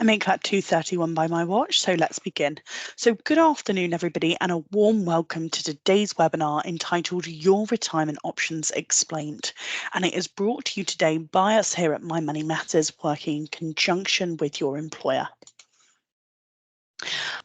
I make that 2:31 by my watch, so let's begin. So good afternoon, everybody, and a warm welcome to today's webinar entitled Your Retirement Options Explained. And it is brought to you today by us here at My Money Matters, working in conjunction with your employer.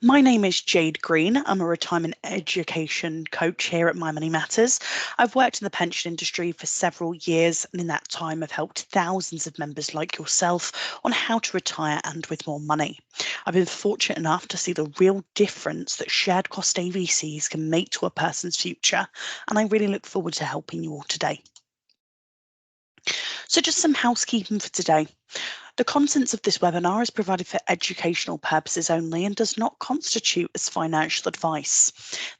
My name is Jade Green. I'm a retirement education coach here at My Money Matters. I've worked in the pension industry for several years, and in that time I've helped thousands of members like yourself on how to retire and with more money. I've been fortunate enough to see the real difference that shared cost AVCs can make to a person's future, and I really look forward to helping you all today. So just some housekeeping for today. The contents of this webinar is provided for educational purposes only and does not constitute as financial advice.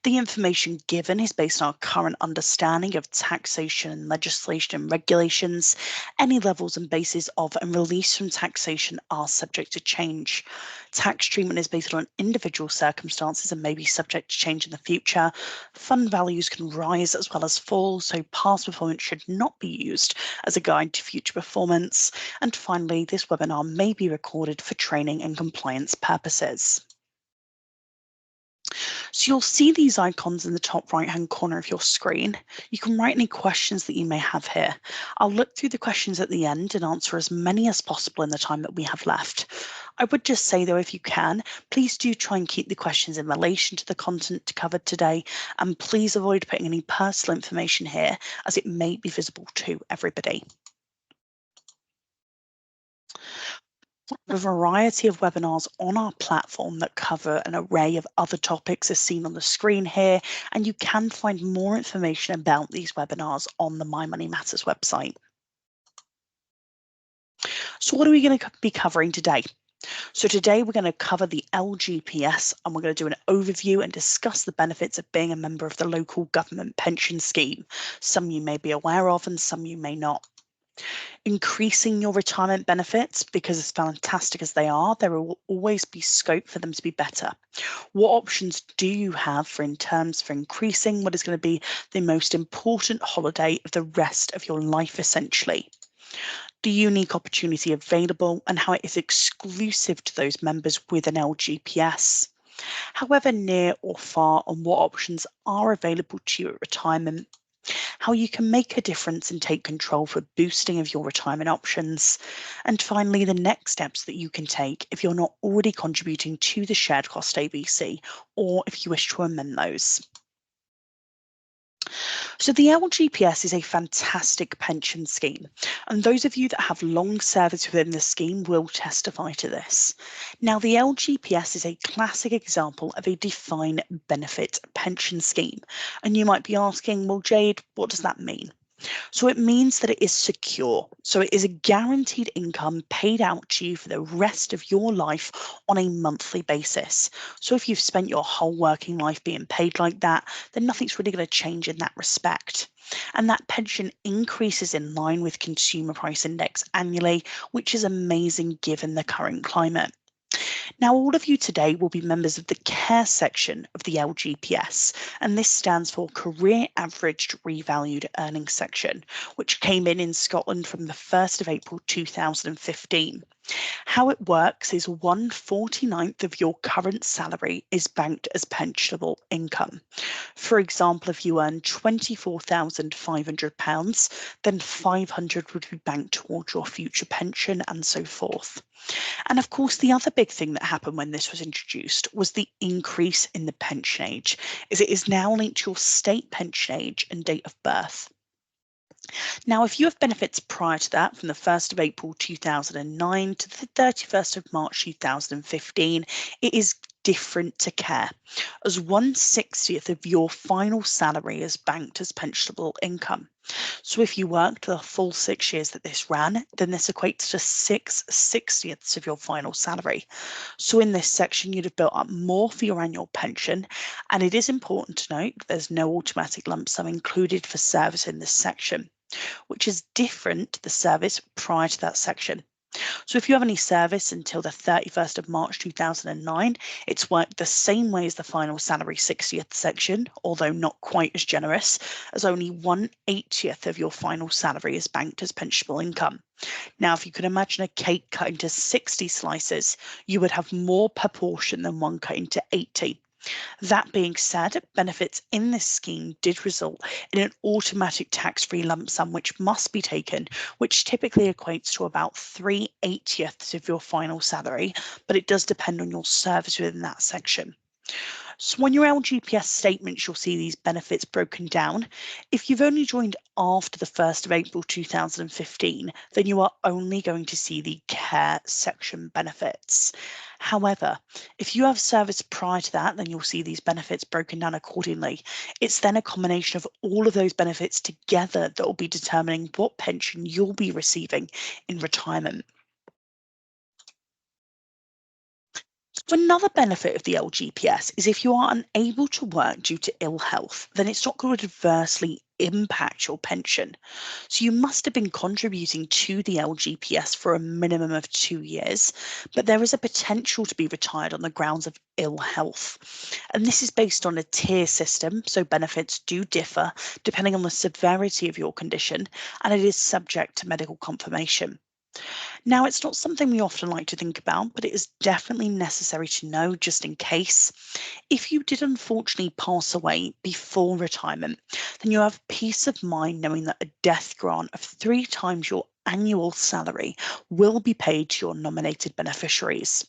The information given is based on our current understanding of taxation and legislation and regulations. Any levels and bases of and release from taxation are subject to change. Tax treatment is based on individual circumstances and may be subject to change in the future. Fund values can rise as well as fall, so past performance should not be used as a guide to future performance. And finally, this webinar may be recorded for training and compliance purposes. So you'll see these icons in the top right-hand corner of your screen. You can write any questions that you may have here. I'll look through the questions at the end and answer as many as possible in the time that we have left. I would just say though, if you can, please do try and keep the questions in relation to the content covered today, and please avoid putting any personal information here as it may be visible to everybody. A variety of webinars on our platform that cover an array of other topics as seen on the screen here, and you can find more information about these webinars on the My Money Matters website. So what are we going to be covering today? So today we're going to cover the LGPS, and we're going to do an overview and discuss the benefits of being a member of the local government pension scheme. Some you may be aware of and some you may not. Increasing your retirement benefits, because as fantastic as they are, there will always be scope for them to be better. What options do you have for increasing what is going to be the most important holiday of the rest of your life, essentially? The unique opportunity available and how it is exclusive to those members with an LGPS. However near or far, and what options are available to you at retirement. How you can make a difference and take control for boosting of your retirement options. And finally, the next steps that you can take if you're not already contributing to the shared cost AVC, or if you wish to amend those. So the LGPS is a fantastic pension scheme, and those of you that have long service within the scheme will testify to this. Now, the LGPS is a classic example of a defined benefit pension scheme, and you might be asking, well, Jade, what does that mean? So it means that it is secure. So it is a guaranteed income paid out to you for the rest of your life on a monthly basis. So if you've spent your whole working life being paid like that, then nothing's really going to change in that respect. And that pension increases in line with consumer price index annually, which is amazing given the current climate. Now, all of you today will be members of the care section of the LGPS, and this stands for Career Averaged Revalued Earnings section, which came in Scotland from the 1st of April 2015. How it works is 1/49th of your current salary is banked as pensionable income. For example, if you earn £24,500, then 500 would be banked towards your future pension and so forth. And of course, the other big thing that happened when this was introduced was the increase in the pension age, as it is now linked to your state pension age and date of birth. Now, if you have benefits prior to that, from the 1st of April 2009 to the 31st of March 2015, it is different to care, as 1/60th of your final salary is banked as pensionable income. So if you worked the full 6 years that this ran, then this equates to 6/60ths of your final salary. So in this section, you'd have built up more for your annual pension. And it is important to note that there's no automatic lump sum included for service in this section, which is different to the service prior to that section. So if you have any service until the 31st of March 2009, it's worked the same way as the final salary 60th section, although not quite as generous, as only 1/80th of your final salary is banked as pensionable income. Now, if you could imagine a cake cut into 60 slices, you would have more proportion than one cut into 80. That being said, benefits in this scheme did result in an automatic tax-free lump sum which must be taken, which typically equates to about 3/80ths of your final salary, but it does depend on your service within that section. So on your LGPS statements, you'll see these benefits broken down. If you've only joined after the 1st of April 2015, then you are only going to see the care section benefits. However, if you have service prior to that, then you'll see these benefits broken down accordingly. It's then a combination of all of those benefits together that will be determining what pension you'll be receiving in retirement. So another benefit of the LGPS is if you are unable to work due to ill health, then it's not going to adversely impact your pension. So you must have been contributing to the LGPS for a minimum of 2 years, but there is a potential to be retired on the grounds of ill health. And this is based on a tier system, so benefits do differ depending on the severity of your condition, and it is subject to medical confirmation. Now, it's not something we often like to think about, but it is definitely necessary to know just in case. If you did unfortunately pass away before retirement, then you have peace of mind knowing that a death grant of 3 times your annual salary will be paid to your nominated beneficiaries.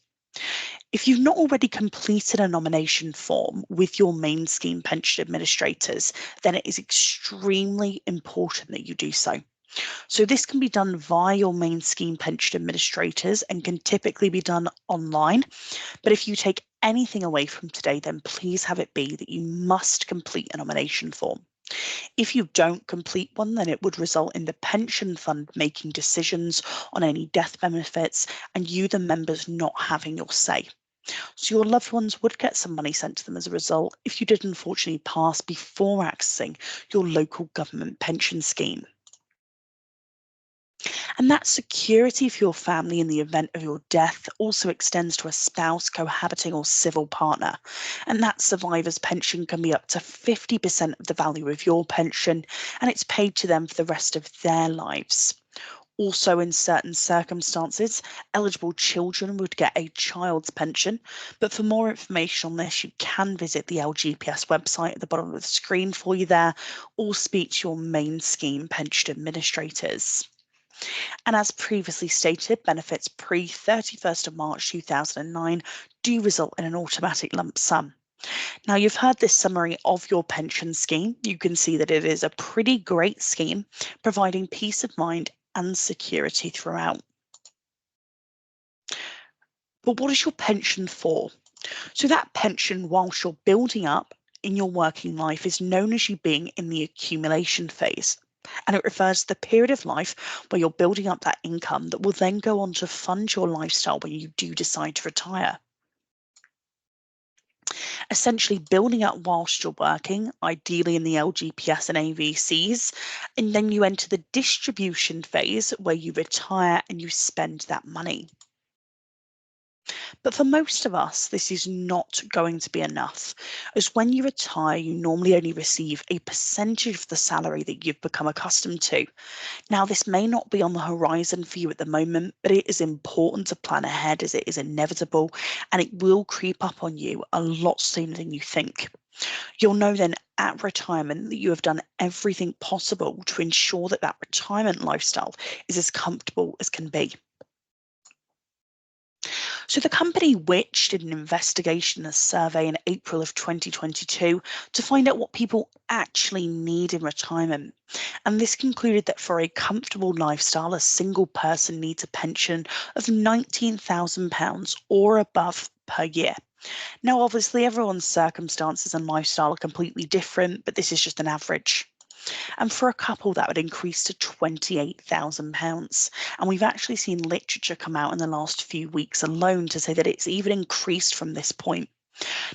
If you've not already completed a nomination form with your main scheme pension administrators, then it is extremely important that you do so. So this can be done via your main scheme pension administrators and can typically be done online. But if you take anything away from today, then please have it be that you must complete a nomination form. If you don't complete one, then it would result in the pension fund making decisions on any death benefits and you, the members, not having your say. So your loved ones would get some money sent to them as a result if you did unfortunately pass before accessing your local government pension scheme. And that security for your family in the event of your death also extends to a spouse, cohabiting, or civil partner. And that survivor's pension can be up to 50% of the value of your pension, and it's paid to them for the rest of their lives. Also, in certain circumstances, eligible children would get a child's pension. But for more information on this, you can visit the LGPS website at the bottom of the screen for you there, or speak to your main scheme pension administrators. And as previously stated, benefits pre 31st of March 2009 do result in an automatic lump sum. Now, you've heard this summary of your pension scheme. You can see that it is a pretty great scheme, providing peace of mind and security throughout. But what is your pension for? So that pension, whilst you're building up in your working life, is known as you being in the accumulation phase. And it refers to the period of life where you're building up that income that will then go on to fund your lifestyle when you do decide to retire. Essentially building up whilst you're working, ideally in the LGPS and AVCs, and then you enter the distribution phase where you retire and you spend that money. But for most of us, this is not going to be enough, as when you retire, you normally only receive a percentage of the salary that you've become accustomed to. Now, this may not be on the horizon for you at the moment, but it is important to plan ahead as it is inevitable and it will creep up on you a lot sooner than you think. You'll know then at retirement that you have done everything possible to ensure that that retirement lifestyle is as comfortable as can be. So the company Which did an investigation, a survey in April of 2022 to find out what people actually need in retirement. And this concluded that for a comfortable lifestyle, a single person needs a pension of £19,000 or above per year. Now, obviously, everyone's circumstances and lifestyle are completely different, but this is just an average. And for a couple, that would increase to £28,000. And we've actually seen literature come out in the last few weeks alone to say that it's even increased from this point.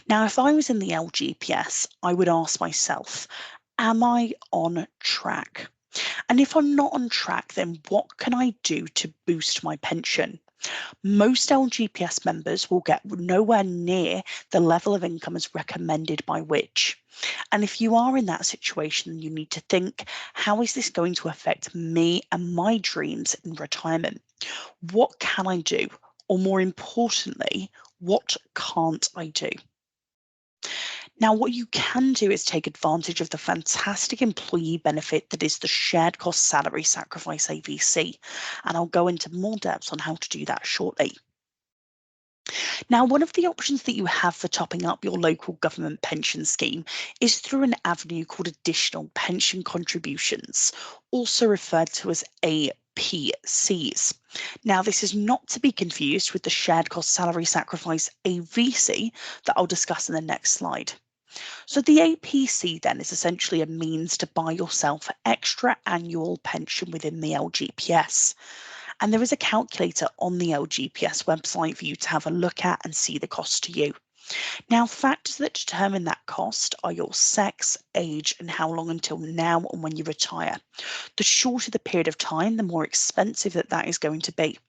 Now, if I was in the LGPS, I would ask myself, am I on track? And if I'm not on track, then what can I do to boost my pension? Most LGPS members will get nowhere near the level of income as recommended by Which. And if you are in that situation, you need to think, how is this going to affect me and my dreams in retirement? What can I do? Or more importantly, what can't I do? Now, what you can do is take advantage of the fantastic employee benefit that is the shared cost salary sacrifice AVC. And I'll go into more depth on how to do that shortly. Now, one of the options that you have for topping up your local government pension scheme is through an avenue called additional pension contributions, also referred to as APCs. Now, this is not to be confused with the shared cost salary sacrifice AVC that I'll discuss in the next slide. So the APC then is essentially a means to buy yourself extra annual pension within the LGPS. And there is a calculator on the LGPS website for you to have a look at and see the cost to you. Now, factors that determine that cost are your sex, age, and how long until now and when you retire. The shorter the period of time, the more expensive that is going to be.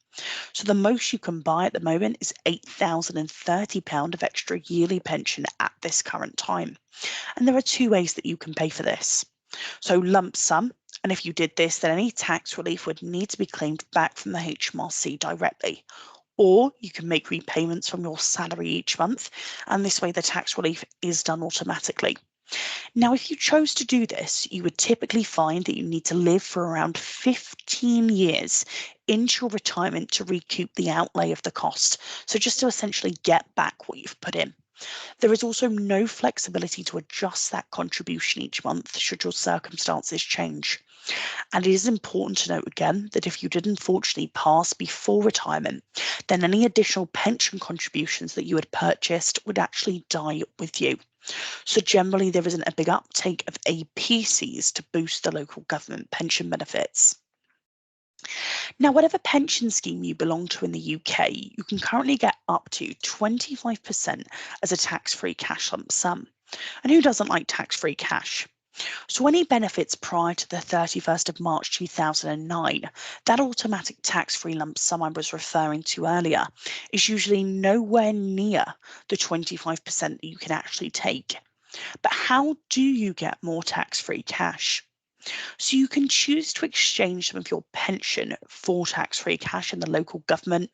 So the most you can buy at the moment is £8,030 of extra yearly pension at this current time. And there are two ways that you can pay for this. So lump sum, and if you did this, then any tax relief would need to be claimed back from the HMRC directly. Or you can make repayments from your salary each month, and this way the tax relief is done automatically. Now, if you chose to do this, you would typically find that you need to live for around 15 years into your retirement to recoup the outlay of the cost. So just to essentially get back what you've put in. There is also no flexibility to adjust that contribution each month should your circumstances change. And it is important to note again that if you did unfortunately pass before retirement, then any additional pension contributions that you had purchased would actually die with you. So generally there isn't a big uptake of APCs to boost the local government pension benefits. Now, whatever pension scheme you belong to in the UK, you can currently get up to 25% as a tax-free cash lump sum. And who doesn't like tax-free cash? So any benefits prior to the 31st of March 2009, that automatic tax-free lump sum I was referring to earlier, is usually nowhere near the 25% that you can actually take. But how do you get more tax-free cash? So you can choose to exchange some of your pension for tax-free cash in the local government.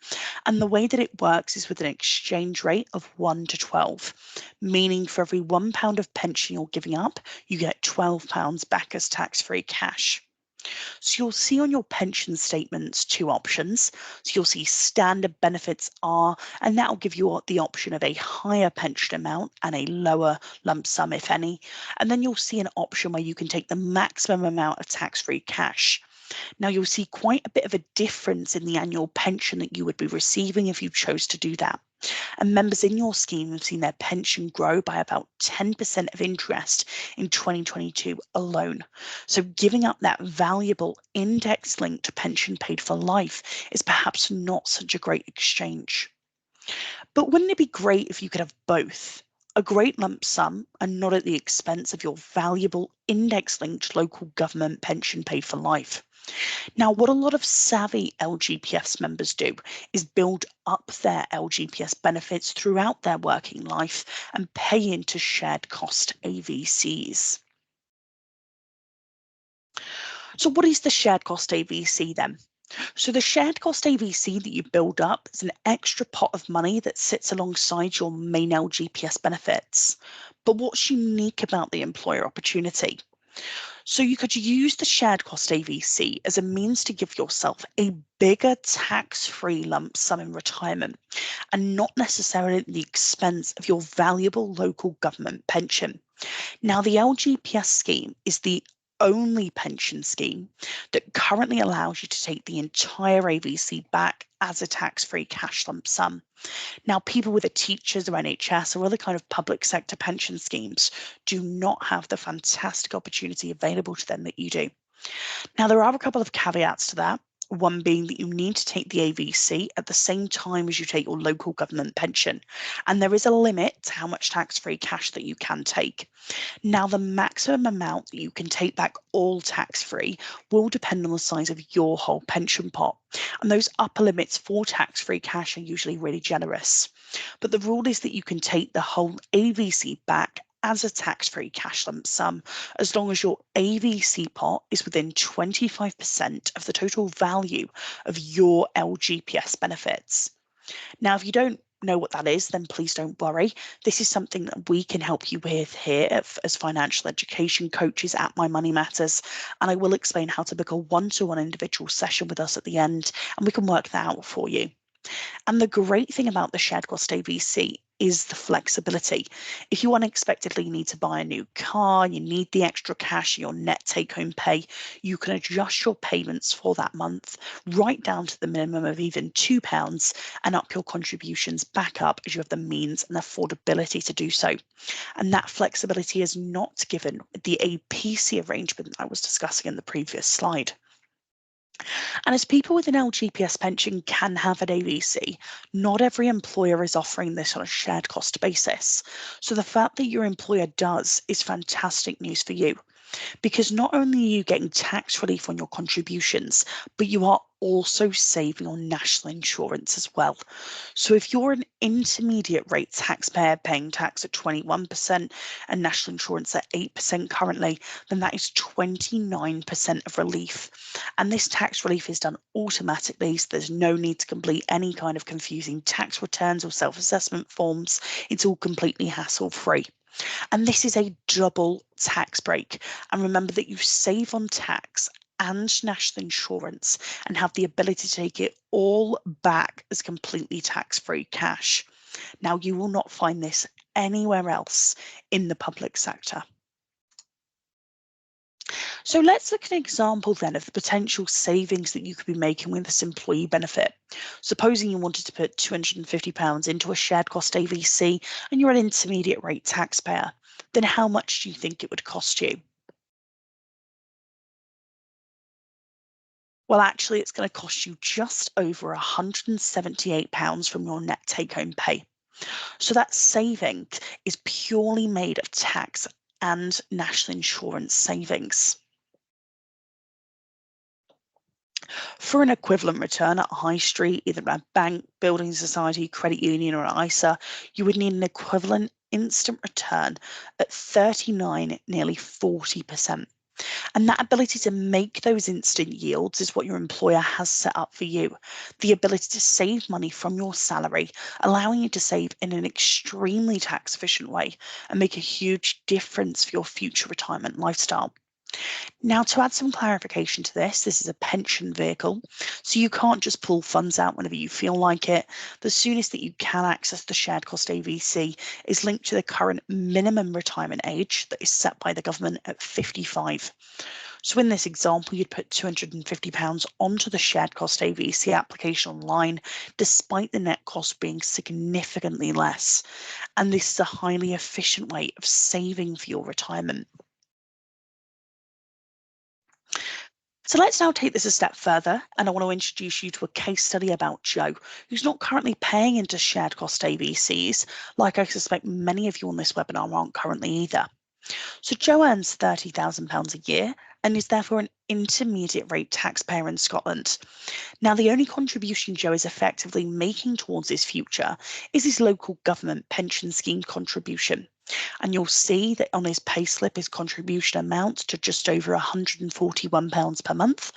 And the way that it works is with an exchange rate of 1 to 12, meaning for every £1 of pension you're giving up, you get £12 back as tax-free cash. So you'll see on your pension statements two options. So you'll see standard benefits are, and that will give you the option of a higher pension amount and a lower lump sum, if any. And then you'll see an option where you can take the maximum amount of tax-free cash. Now you'll see quite a bit of a difference in the annual pension that you would be receiving if you chose to do that. And members in your scheme have seen their pension grow by about 10% of interest in 2022 alone. So giving up that valuable index-linked pension paid for life is perhaps not such a great exchange. But wouldn't it be great if you could have both? A great lump sum and not at the expense of your valuable index-linked local government pension paid for life. Now, what a lot of savvy LGPS members do is build up their LGPS benefits throughout their working life and pay into shared cost AVCs. So what is the shared cost AVC then? So the shared cost AVC that you build up is an extra pot of money that sits alongside your main LGPS benefits. But what's unique about the employer opportunity? So you could use the shared cost AVC as a means to give yourself a bigger tax-free lump sum in retirement and not necessarily at the expense of your valuable local government pension. Now, the LGPS scheme is the only pension scheme that currently allows you to take the entire AVC back as a tax-free cash lump sum. Now, people with a teachers or NHS or other kind of public sector pension schemes do not have the fantastic opportunity available to them that you do. Now, there are a couple of caveats to that. One being that you need to take the AVC at the same time as you take your local government pension, and there is a limit to how much tax-free cash that you can take. Now, the maximum amount that you can take back all tax-free will depend on the size of your whole pension pot, and those upper limits for tax-free cash are usually really generous. But the rule is that you can take the whole AVC back as a tax-free cash lump sum, as long as your AVC pot is within 25% of the total value of your LGPS benefits. Now, if you don't know what that is, then please don't worry. This is something that we can help you with here as financial education coaches at My Money Matters. And I will explain how to book a one-to-one individual session with us at the end, and we can work that out for you. And the great thing about the shared cost AVC is the flexibility. If you unexpectedly need to buy a new car, you need the extra cash in your net take-home pay, you can adjust your payments for that month right down to the minimum of even £2 and up your contributions back up as you have the means and affordability to do so. And that flexibility is not given with the APC arrangement I was discussing in the previous slide. And as people with an LGPS pension can have an AVC, not every employer is offering this on a shared cost basis. So the fact that your employer does is fantastic news for you, because not only are you getting tax relief on your contributions, but you are also saving on national insurance as well. So if you're an intermediate rate taxpayer paying tax at 21% and national insurance at 8% currently, then that is 29% of relief. And this tax relief is done automatically, so there's no need to complete any kind of confusing tax returns or self-assessment forms. It's all completely hassle-free. And this is a double tax break. And remember that you save on tax and national insurance and have the ability to take it all back as completely tax-free cash. Now, you will not find this anywhere else in the public sector. So let's look at an example then of the potential savings that you could be making with this employee benefit. Supposing you wanted to put £250 into a shared cost AVC and you're an intermediate rate taxpayer, then how much do you think it would cost you? Well, actually, it's going to cost you just over £178 from your net take-home pay. So that saving is purely made of tax and national insurance savings. For an equivalent return at a high street, either a bank, building society, credit union, or an ISA, you would need an equivalent instant return at 39, nearly 40%. And that ability to make those instant yields is what your employer has set up for you. The ability to save money from your salary, allowing you to save in an extremely tax efficient way and make a huge difference for your future retirement lifestyle. Now, to add some clarification to this is a pension vehicle, so you can't just pull funds out whenever you feel like it. The soonest that you can access the shared cost AVC is linked to the current minimum retirement age that is set by the government at 55. So in this example, you'd put £250 onto the shared cost AVC application online, despite the net cost being significantly less. And this is a highly efficient way of saving for your retirement. So let's now take this a step further, and I want to introduce you to a case study about Joe, who's not currently paying into shared cost AVCs, like I suspect many of you on this webinar aren't currently either. So Joe earns £30,000 a year and is therefore an intermediate rate taxpayer in Scotland. Now, the only contribution Joe is effectively making towards his future is his local government pension scheme contribution. And you'll see that on his payslip, his contribution amounts to just over £141 per month.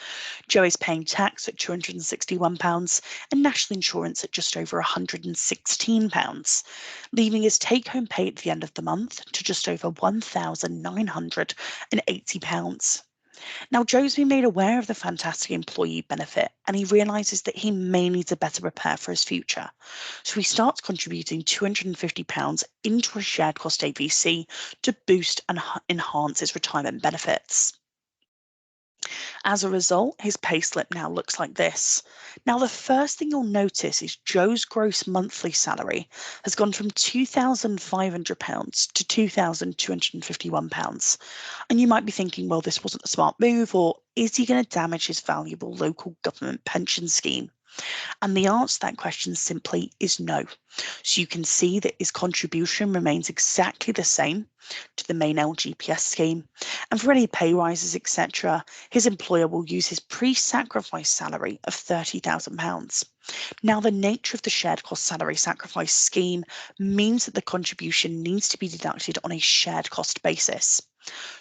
Joe is paying tax at £261 and national insurance at just over £116, leaving his take-home pay at the end of the month to just over £1,980. Now, Joe's been made aware of the fantastic employee benefit and he realises that he may need to better prepare for his future. So he starts contributing £250 into a shared cost AVC to boost and enhance his retirement benefits. As a result, his payslip now looks like this. Now, the first thing you'll notice is Joe's gross monthly salary has gone from £2,500 to £2,251. And you might be thinking, well, this wasn't a smart move, or is he going to damage his valuable local government pension scheme? And the answer to that question simply is no. So you can see that his contribution remains exactly the same to the main LGPS scheme. And for any pay rises, etc., his employer will use his pre-sacrifice salary of £30,000. Now, the nature of the shared cost salary sacrifice scheme means that the contribution needs to be deducted on a shared cost basis.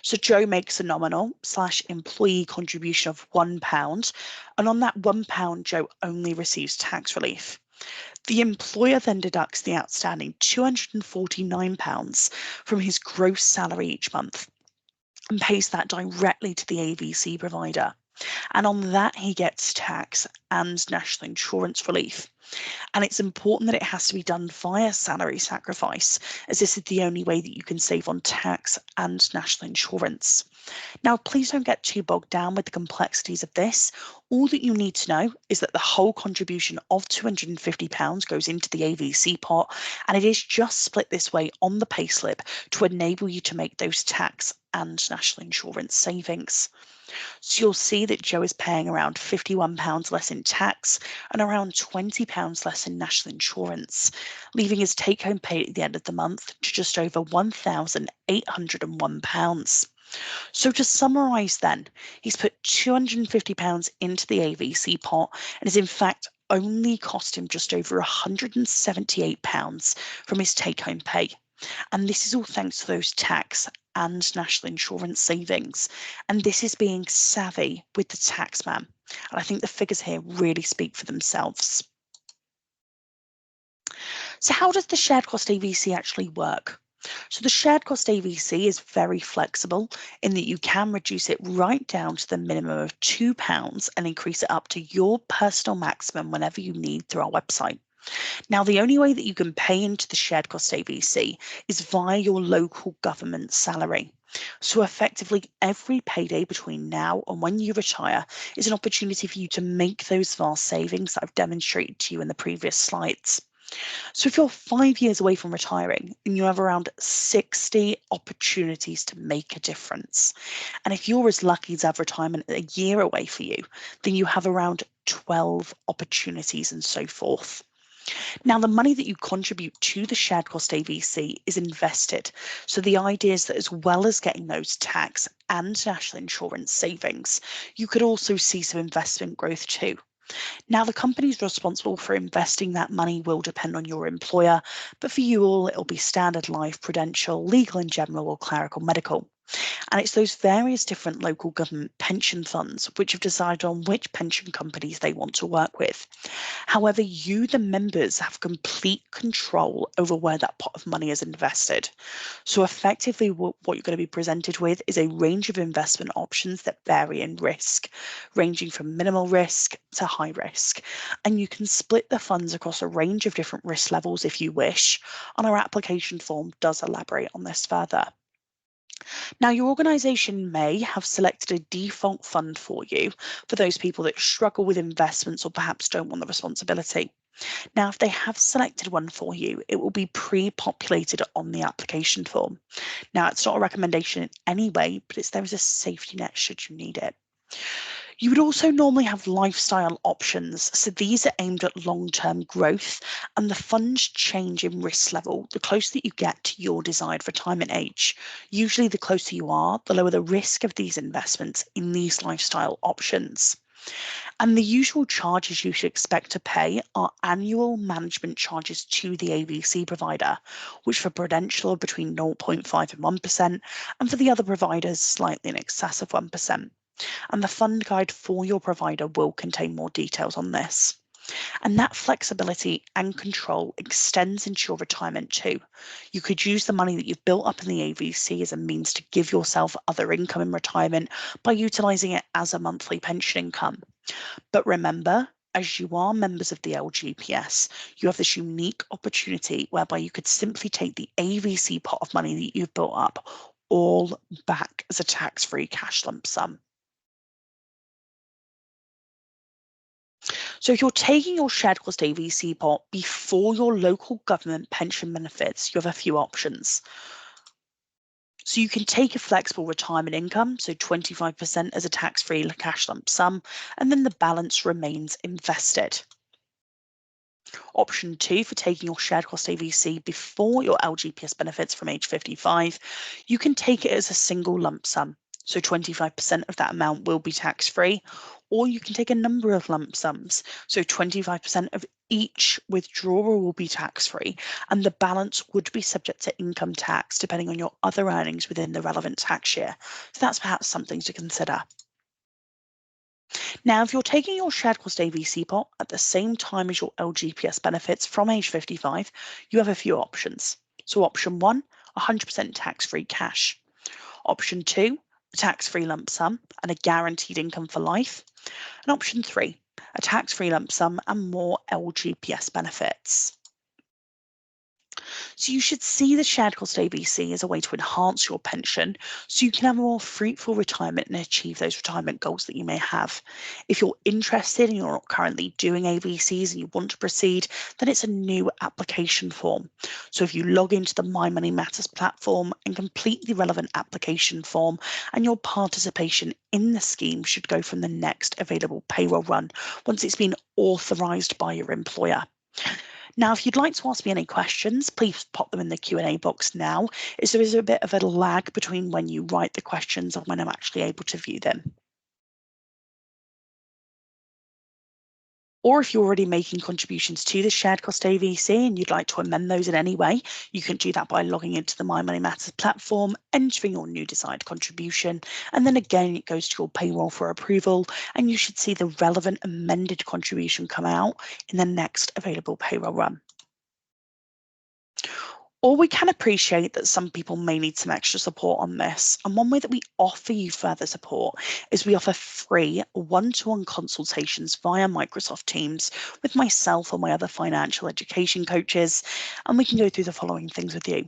So Joe makes a nominal/employee contribution of £1, and on that £1, Joe only receives tax relief. The employer then deducts the outstanding £249 from his gross salary each month and pays that directly to the AVC provider. And on that, he gets tax and national insurance relief. And it's important that it has to be done via salary sacrifice, as this is the only way that you can save on tax and national insurance. Now, please don't get too bogged down with the complexities of this. All that you need to know is that the whole contribution of £250 goes into the AVC pot, and it is just split this way on the payslip to enable you to make those tax and national insurance savings. So you'll see that Joe is paying around £51 less in tax and around £20 less in national insurance, leaving his take-home pay at the end of the month to just over £1,801. So to summarise then, he's put £250 into the AVC pot and has in fact only cost him just over £178 from his take-home pay. And this is all thanks to those tax and national insurance savings. And this is being savvy with the tax man. And I think the figures here really speak for themselves. So how does the shared cost AVC actually work? So the shared cost AVC is very flexible in that you can reduce it right down to the minimum of £2 and increase it up to your personal maximum whenever you need through our website. Now, the only way that you can pay into the shared cost AVC is via your local government salary. So effectively, every payday between now and when you retire is an opportunity for you to make those vast savings that I've demonstrated to you in the previous slides. So if you're 5 years away from retiring and you have around 60 opportunities to make a difference, and if you're as lucky to have retirement a year away for you, then you have around 12 opportunities and so forth. Now, the money that you contribute to the shared cost AVC is invested. So the idea is that as well as getting those tax and national insurance savings, you could also see some investment growth too. Now, the companies responsible for investing that money will depend on your employer, but for you all, it'll be Standard Life, Prudential, Legal and General, or Clerical Medical. And it's those various different local government pension funds which have decided on which pension companies they want to work with. However, you, the members, have complete control over where that pot of money is invested. So effectively, what you're going to be presented with is a range of investment options that vary in risk, ranging from minimal risk to high risk. And you can split the funds across a range of different risk levels if you wish, and our application form does elaborate on this further. Now, your organisation may have selected a default fund for you for those people that struggle with investments or perhaps don't want the responsibility. Now, if they have selected one for you, it will be pre-populated on the application form. Now, it's not a recommendation in any way, but there is a safety net should you need it. You would also normally have lifestyle options. So these are aimed at long-term growth, and the funds change in risk level the closer that you get to your desired retirement age. Usually the closer you are, the lower the risk of these investments in these lifestyle options. And the usual charges you should expect to pay are annual management charges to the AVC provider, which for Prudential are between 0.5 and 1%, and for the other providers slightly in excess of 1%. And the fund guide for your provider will contain more details on this. And that flexibility and control extends into your retirement too. You could use the money that you've built up in the AVC as a means to give yourself other income in retirement by utilising it as a monthly pension income. But remember, as you are members of the LGPS, you have this unique opportunity whereby you could simply take the AVC pot of money that you've built up all back as a tax-free cash lump sum. So if you're taking your shared cost AVC pot before your local government pension benefits, you have a few options. So you can take a flexible retirement income, so 25% as a tax-free cash lump sum, and then the balance remains invested. Option 2, for taking your shared cost AVC before your LGPS benefits from age 55, you can take it as a single lump sum. So 25% of that amount will be tax-free, or you can take a number of lump sums. So 25% of each withdrawal will be tax-free, and the balance would be subject to income tax depending on your other earnings within the relevant tax year. So that's perhaps something to consider. Now, if you're taking your shared cost AVC pot at the same time as your LGPS benefits from age 55, you have a few options. So option 1, 100% tax-free cash. Option 2, a tax-free lump sum and a guaranteed income for life. And option 3, a tax-free lump sum and more LGPS benefits. So you should see the shared cost ABC as a way to enhance your pension so you can have a more fruitful retirement and achieve those retirement goals that you may have. If you're interested and you're not currently doing ABCs and you want to proceed, then it's a new application form. So if you log into the My Money Matters platform and complete the relevant application form, and your participation in the scheme should go from the next available payroll run once it's been authorised by your employer. Now, if you'd like to ask me any questions, please pop them in the Q&A box now, as there is a bit of a lag between when you write the questions and when I'm actually able to view them. Or if you're already making contributions to the shared cost AVC and you'd like to amend those in any way, you can do that by logging into the My Money Matters platform, entering your new desired contribution, and then again it goes to your payroll for approval, and you should see the relevant amended contribution come out in the next available payroll run. Or we can appreciate that some people may need some extra support on this. And one way that we offer you further support is we offer free one-to-one consultations via Microsoft Teams with myself or my other financial education coaches. And we can go through the following things with you.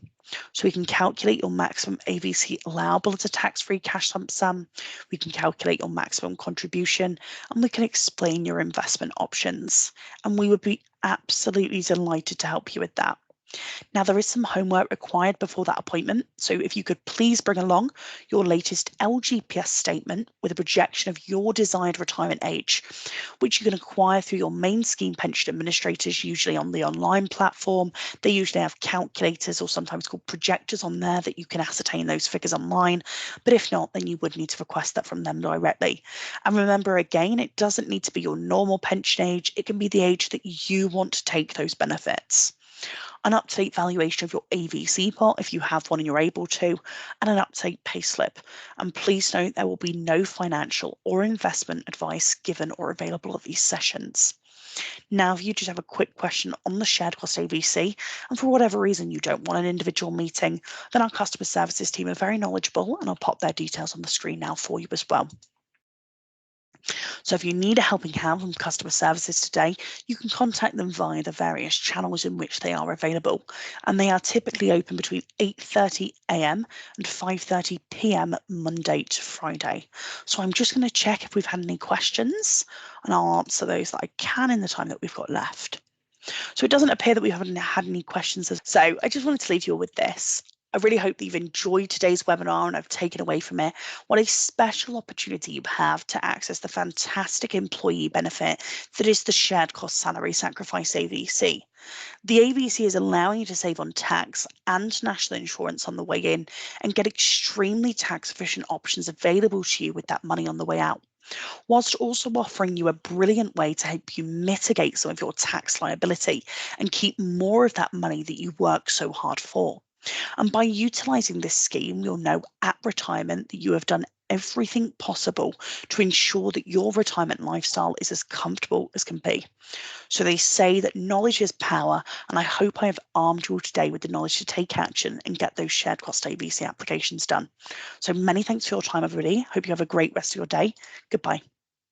So we can calculate your maximum AVC allowable as a tax-free cash lump sum. We can calculate your maximum contribution, and we can explain your investment options. And we would be absolutely delighted to help you with that. Now, there is some homework required before that appointment, so if you could please bring along your latest LGPS statement with a projection of your desired retirement age, which you can acquire through your main scheme pension administrators, usually on the online platform. They usually have calculators or sometimes called projectors on there that you can ascertain those figures online. But if not, then you would need to request that from them directly. And remember, again, it doesn't need to be your normal pension age. It can be the age that you want to take those benefits. An up-to-date valuation of your AVC pot if you have one and you're able to, and an up-to-date payslip. And please note there will be no financial or investment advice given or available at these sessions. Now, if you just have a quick question on the shared cost AVC, and for whatever reason you don't want an individual meeting, then our customer services team are very knowledgeable, and I'll pop their details on the screen now for you as well. So if you need a helping hand from customer services today, you can contact them via the various channels in which they are available. And they are typically open between 8:30 a.m. and 5:30 p.m. Monday to Friday. So I'm just going to check if we've had any questions, and I'll answer those that I can in the time that we've got left. So it doesn't appear that we haven't had any questions. So I just wanted to leave you all with this. I really hope that you've enjoyed today's webinar and I've taken away from it what a special opportunity you have to access the fantastic employee benefit that is the shared cost salary sacrifice AVC. The AVC is allowing you to save on tax and national insurance on the way in and get extremely tax efficient options available to you with that money on the way out, whilst also offering you a brilliant way to help you mitigate some of your tax liability and keep more of that money that you work so hard for. And by utilising this scheme, you'll know at retirement that you have done everything possible to ensure that your retirement lifestyle is as comfortable as can be. So they say that knowledge is power, and I hope I have armed you all today with the knowledge to take action and get those shared cost AVC applications done. So many thanks for your time, everybody. Hope you have a great rest of your day. Goodbye.